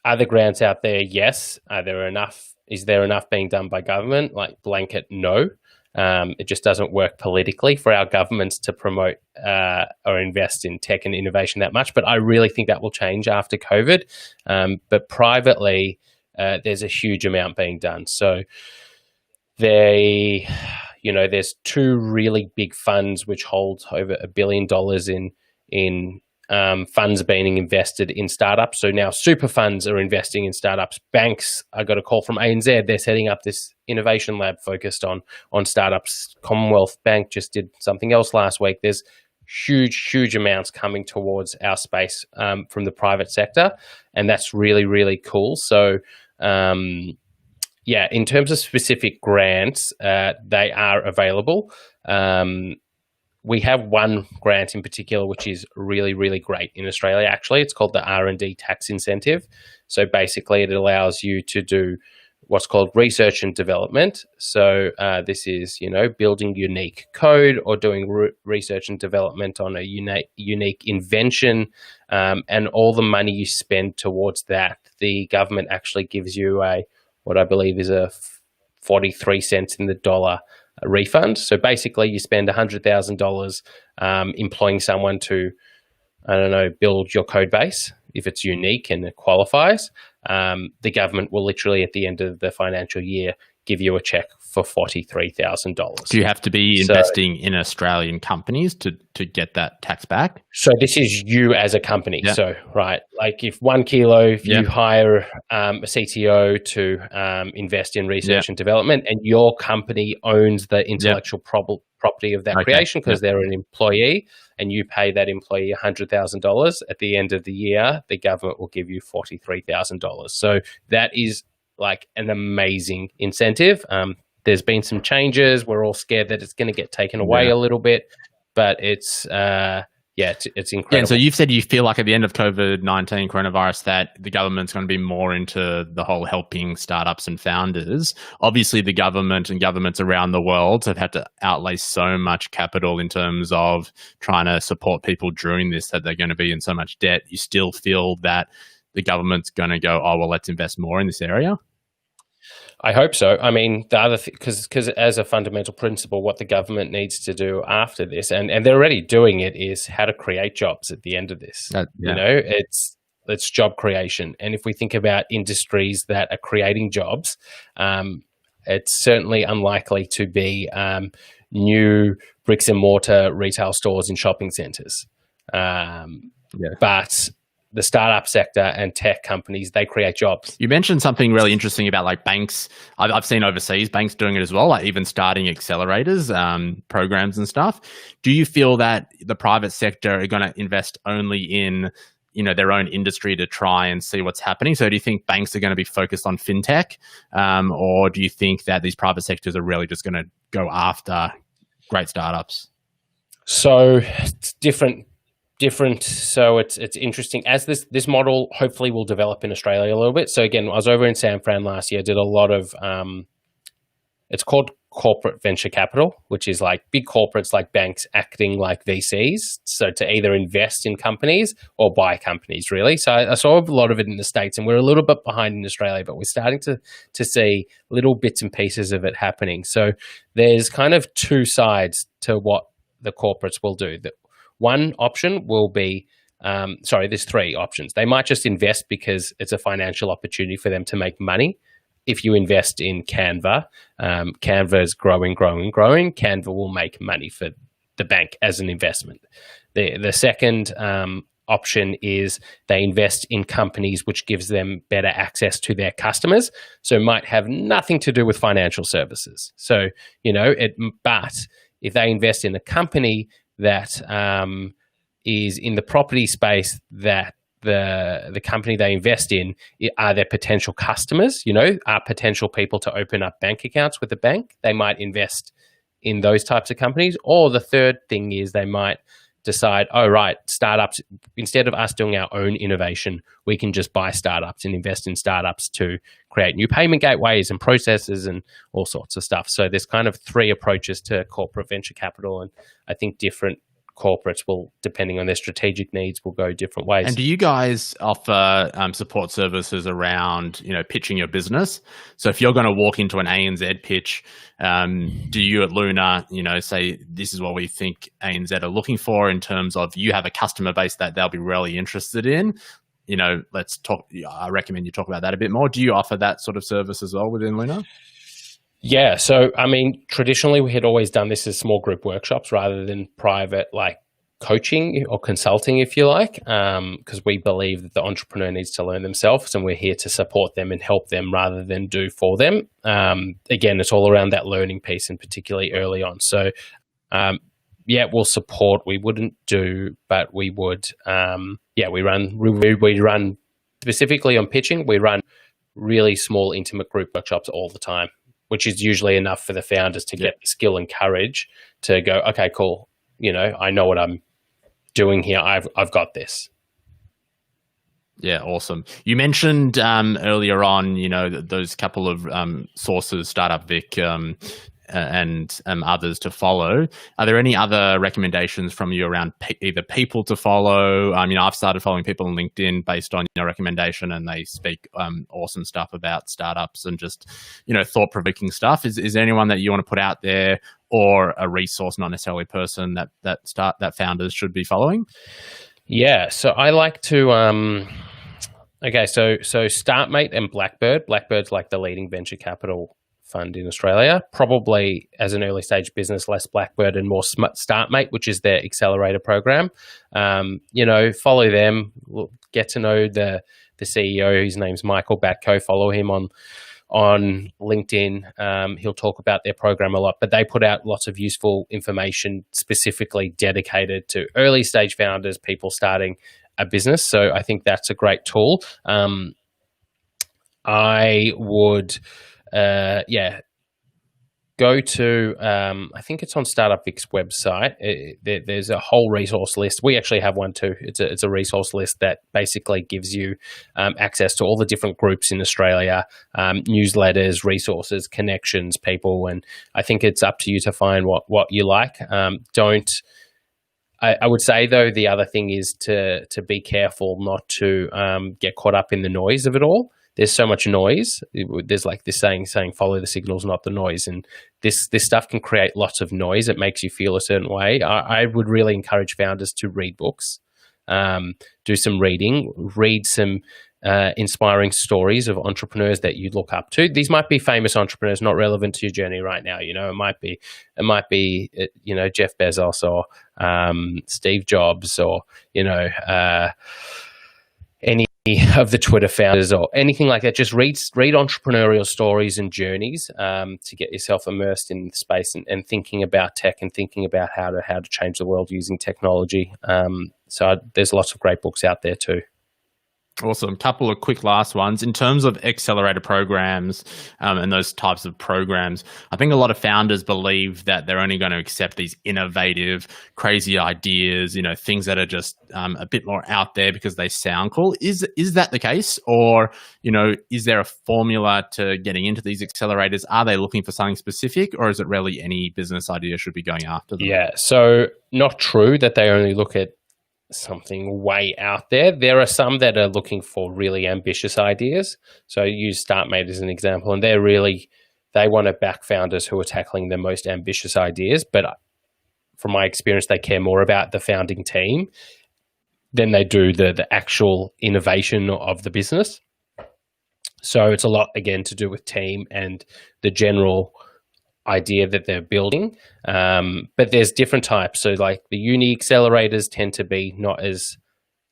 are there grants out there? Yes. Are there enough? Is there enough being done by government? Like blanket, no. It just doesn't work politically for our governments to promote or invest in tech and innovation that much. But I really think that will change after COVID. But privately, there's a huge amount being done. So there's two really big funds which hold over $1 billion in funds being invested in startups. So now super funds are investing in startups. Banks, I got a call from ANZ. They're setting up this innovation lab focused on startups. Commonwealth Bank just did something else last week. There's huge amounts coming towards our space from the private sector, and that's really, really cool. So in terms of specific grants, they are available. We have one grant in particular, which is really, really great in Australia, actually. It's called the R&D tax incentive. So basically, it allows you to do what's called research and development. So this is, building unique code or doing research and development on a unique invention. And all the money you spend towards that, the government actually gives you what I believe is a 43 cents in the dollar a refund. So basically you spend $100,000 employing someone to, build your code base. If it's unique and it qualifies, the government will literally at the end of the financial year give you a check for $43,000. Do you have to be investing in Australian companies to get that tax back? So this is you as a company. Yeah. So, right, like if Onekeelo, you hire a CTO to invest in research and development, and your company owns the intellectual property of that creation because they're an employee, and you pay that employee $100,000, at the end of the year, the government will give you $43,000. So that is like an amazing incentive. There's been some changes. We're all scared that it's going to get taken away a little bit, but it's incredible. Yeah, and so you've said you feel like at the end of COVID-19 coronavirus that the government's going to be more into the whole helping startups and founders. Obviously, the government and governments around the world have had to outlay so much capital in terms of trying to support people during this that they're going to be in so much debt. You still feel that the government's going to go, let's invest more in this area? I hope so. I mean, the other thing, because as a fundamental principle, what the government needs to do after this, and they're already doing it, is how to create jobs at the end of this. It's job creation. And if we think about industries that are creating jobs, it's certainly unlikely to be new bricks and mortar retail stores in shopping centres. But the startup sector and tech companies, they create jobs. You mentioned something really interesting about like banks. I've seen overseas banks doing it as well, like even starting accelerators, programs and stuff. Do you feel that the private sector are going to invest only in, their own industry to try and see what's happening? So do you think banks are going to be focused on fintech? Or do you think that these private sectors are really just going to go after great startups? So it's different. So it's interesting as this model hopefully will develop in Australia a little bit. So again, I was over in San Fran last year, did a lot of it's called corporate venture capital, which is like big corporates like banks acting like VCs, so to either invest in companies or buy companies, really. So I saw a lot of it in the States, and we're a little bit behind in Australia, but we're starting to see little bits and pieces of it happening. So there's kind of two sides to what the corporates will do. One option will be, there's three options. They might just invest because it's a financial opportunity for them to make money. If you invest in Canva, Canva is growing. Canva will make money for the bank as an investment. The second option is they invest in companies which gives them better access to their customers. So it might have nothing to do with financial services. So, but if they invest in a company that is in the property space, that the company they invest in are their potential customers, are potential people to open up bank accounts with the bank, they might invest in those types of companies. Or the third thing is they might decide, oh, right, startups, instead of us doing our own innovation, we can just buy startups and invest in startups to create new payment gateways and processes and all sorts of stuff. So there's kind of three approaches to corporate venture capital. And I think different corporates will, depending on their strategic needs, will go different ways. And do you guys offer support services around, pitching your business? So if you're going to walk into an ANZ pitch, do you at Luna, say this is what we think ANZ are looking for in terms of you have a customer base that they'll be really interested in? Let's talk. I recommend you talk about that a bit more. Do you offer that sort of service as well within Luna? Yeah. So, traditionally we had always done this as small group workshops rather than private, like coaching or consulting, if you like, because we believe that the entrepreneur needs to learn themselves and we're here to support them and help them rather than do for them. Again, it's all around that learning piece and particularly early on. So, we'll support. We wouldn't do, but we would. We run specifically on pitching. We run really small, intimate group workshops all the time, which is usually enough for the founders to get the skill and courage to go, okay, cool. I know what I'm doing here. I've got this. Yeah, awesome. You mentioned earlier on, those couple of sources, Startup Vic and others to follow. Are there any other recommendations from you around either people to follow? I've started following people on LinkedIn based on your recommendation, and they speak awesome stuff about startups and just, thought-provoking stuff. Is there anyone that you want to put out there, or a resource, not necessarily a person that founders should be following? Yeah, so I like to. So StartMate and Blackbird. Blackbird's like the leading venture capital fund in Australia. Probably as an early stage business, less Blackbird and more StartMate, which is their Accelerator program. Follow them. Get to know the CEO. His name's Michael Batko. Follow him on LinkedIn. He'll talk about their program a lot, but they put out lots of useful information specifically dedicated to early stage founders, people starting a business. So I think that's a great tool. I would, go to, I think it's on Startup Vic's website. There's a whole resource list. We actually have one too. It's a resource list that basically gives you access to all the different groups in Australia, newsletters, resources, connections, people. And I think it's up to you to find what you like. I would say, though, the other thing is to be careful not to get caught up in the noise of it all. There's so much noise. There's like this saying, follow the signals, not the noise. And this stuff can create lots of noise. It makes you feel a certain way. I would really encourage founders to read books, do some reading, read some inspiring stories of entrepreneurs that you look up to. These might be famous entrepreneurs, not relevant to your journey right now. It might be Jeff Bezos or Steve Jobs or any of the Twitter founders or anything like that. Just read entrepreneurial stories and journeys to get yourself immersed in the space and thinking about tech and thinking about how to change the world using technology. So there's lots of great books out there too. Awesome. Couple of quick last ones. In terms of accelerator programs and those types of programs, I think a lot of founders believe that they're only going to accept these innovative, crazy ideas, things that are just a bit more out there because they sound cool. Is that the case? Or, is there a formula to getting into these accelerators? Are they looking for something specific, or is it really any business idea should be going after them? Yeah. So not true that they only look at something way out there. There are some that are looking for really ambitious ideas. So I use StartMate as an example, and they want to back founders who are tackling the most ambitious ideas. But from my experience, they care more about the founding team than they do the actual innovation of the business. So it's a lot, again, to do with team and the general idea that they're building. But there's different types. So like the uni accelerators tend to be not as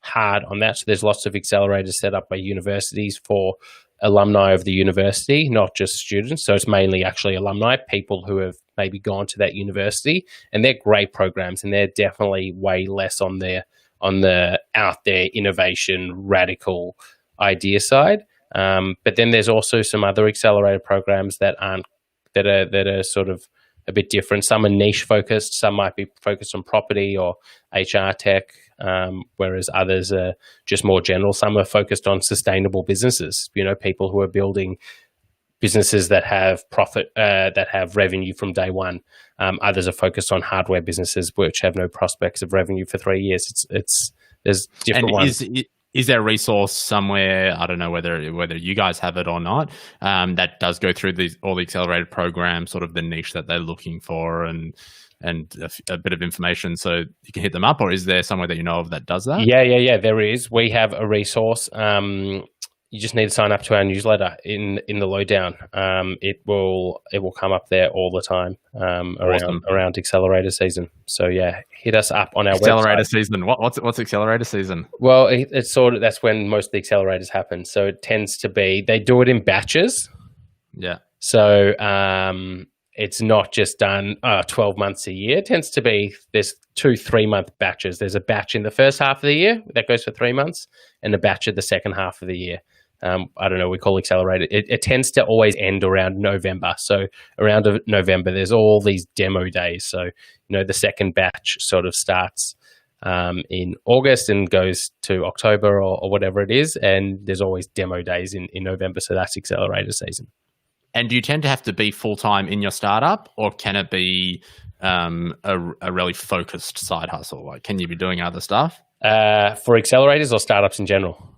hard on that. So there's lots of accelerators set up by universities for alumni of the university, not just students. So it's mainly actually alumni, people who have maybe gone to that university, and they're great programs, and they're definitely way less on the out there innovation radical idea side. But then there's also some other accelerator programs that are sort of a bit different. Some are niche focused, some might be focused on property or HR tech, whereas others are just more general. Some are focused on sustainable businesses, people who are building businesses that have profit, that have revenue from day one. Others are focused on hardware businesses which have no prospects of revenue for 3 years. There's different ones. Is there a resource somewhere, I don't know whether you guys have it or not, that does go through all the accelerated programs, sort of the niche that they're looking for and a bit of information so you can hit them up? Or is there somewhere that you know of that does that? Yeah, there is. We have a resource. You just need to sign up to our newsletter in the lowdown. It will come up there all the time around Accelerator season. So yeah, hit us up on our Accelerator website. season. What's Accelerator season? Well, it's sort of, that's when most of the accelerators happen. So it tends to be, they do it in batches. Yeah. So it's not just done 12 months a year. It tends to be, there's 2-3 month batches. There's a batch in the first half of the year that goes for 3 months, and a batch at the second half of the year. I don't know, we call Accelerator. It tends to always end around November. So around November, there's all these demo days. So, the second batch sort of starts in August and goes to October or whatever it is. And there's always demo days in November. So that's Accelerator season. And do you tend to have to be full-time in your startup, or can it be a really focused side hustle? Like, can you be doing other stuff? For accelerators or startups in general?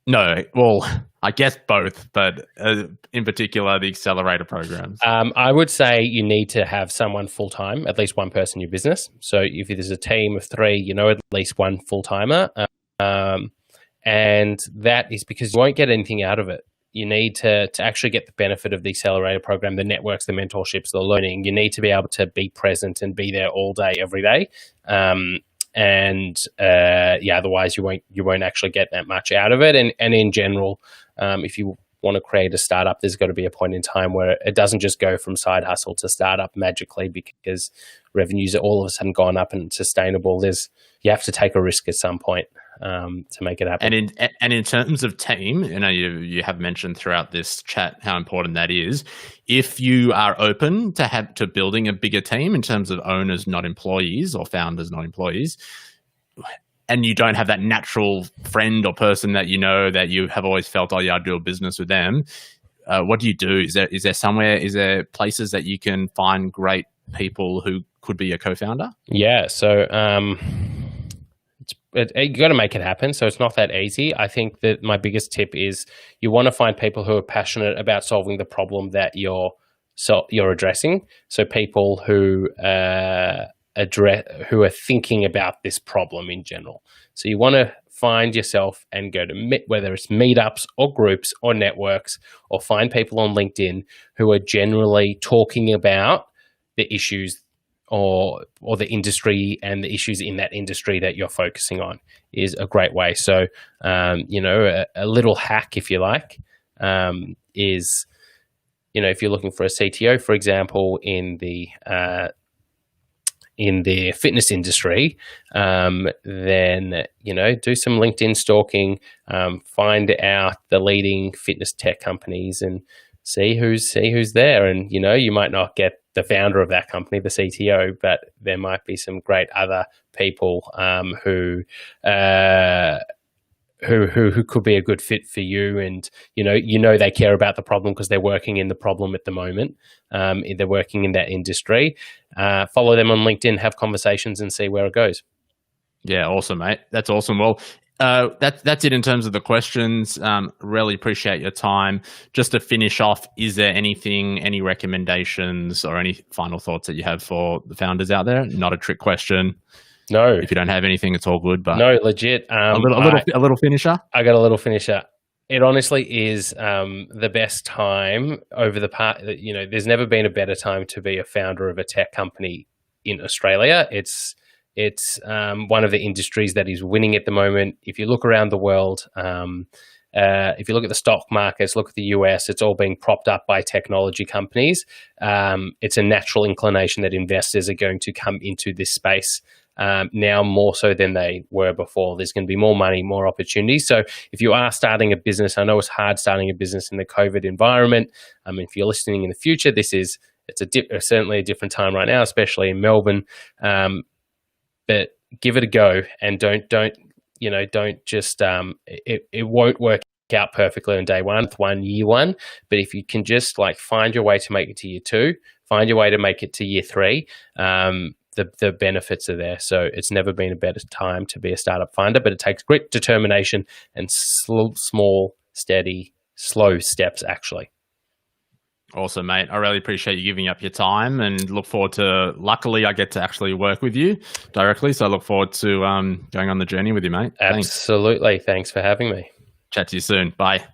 No, well, I guess both, but in particular, the accelerator programs. I would say you need to have someone full-time, at least one person in your business. So if there's a team of 3, at least one full-timer. And that is because you won't get anything out of it. You need to actually get the benefit of the accelerator program, the networks, the mentorships, the learning. You need to be able to be present and be there all day, every day. Otherwise you won't actually get that much out of it. And in general, if you want to create a startup, there's got to be a point in time where it doesn't just go from side hustle to startup magically because revenues are all of a sudden gone up and sustainable. You have to take a risk at some point to make it happen. And in terms of team, you have mentioned throughout this chat how important that is. If you are open to building a bigger team in terms of owners, not employees, or founders, not employees, and you don't have that natural friend or person that that you have always felt, oh yeah, I'd do a business with them, what do you do? Is there places that you can find great people who could be a co-founder? Yeah, so you got to make it happen. So it's not that easy. I think that my biggest tip is you want to find people who are passionate about solving the problem that you're addressing. So people who are thinking about this problem in general. So you want to find yourself and go to whether it's meetups or groups or networks, or find people on LinkedIn who are generally talking about the issues or the industry and the issues in that industry that you're focusing on is a great way. So, a little hack, if you like, is, if you're looking for a CTO, for example, in the fitness industry, then, do some LinkedIn stalking, find out the leading fitness tech companies and see who's there. And, you might not get the founder of that company, the CTO, but there might be some great other people who could be a good fit for you. And, they care about the problem because they're working in the problem at the moment. They're working in that industry. Follow them on LinkedIn, have conversations and see where it goes. Yeah, awesome, mate. That's awesome. Well, that's it in terms of the questions. Really appreciate your time. Just to finish off, is there any recommendations or any final thoughts that you have for the founders out there? Not a trick question. No. If you don't have anything, it's all good. But no, legit. A little finisher. I got a little finisher. It honestly is the best time over the part. There's never been a better time to be a founder of a tech company in Australia. It's It's one of the industries that is winning at the moment. If you look around the world, if you look at the stock markets, look at the US, it's all being propped up by technology companies. It's a natural inclination that investors are going to come into this space now more so than they were before. There's going to be more money, more opportunities. So if you are starting a business, I know it's hard starting a business in the COVID environment. If you're listening in the future, it's certainly a different time right now, especially in Melbourne. But give it a go, and don't just it won't work out perfectly on day one, year one. But if you can just find your way to make it to year two, find your way to make it to year three, the benefits are there. So it's never been a better time to be a startup finder, but it takes grit, determination, and small, steady, slow steps, actually. Awesome, mate. I really appreciate you giving up your time, and look forward to, luckily, I get to actually work with you directly. So I look forward to going on the journey with you, mate. Absolutely. Thanks for having me. Chat to you soon. Bye.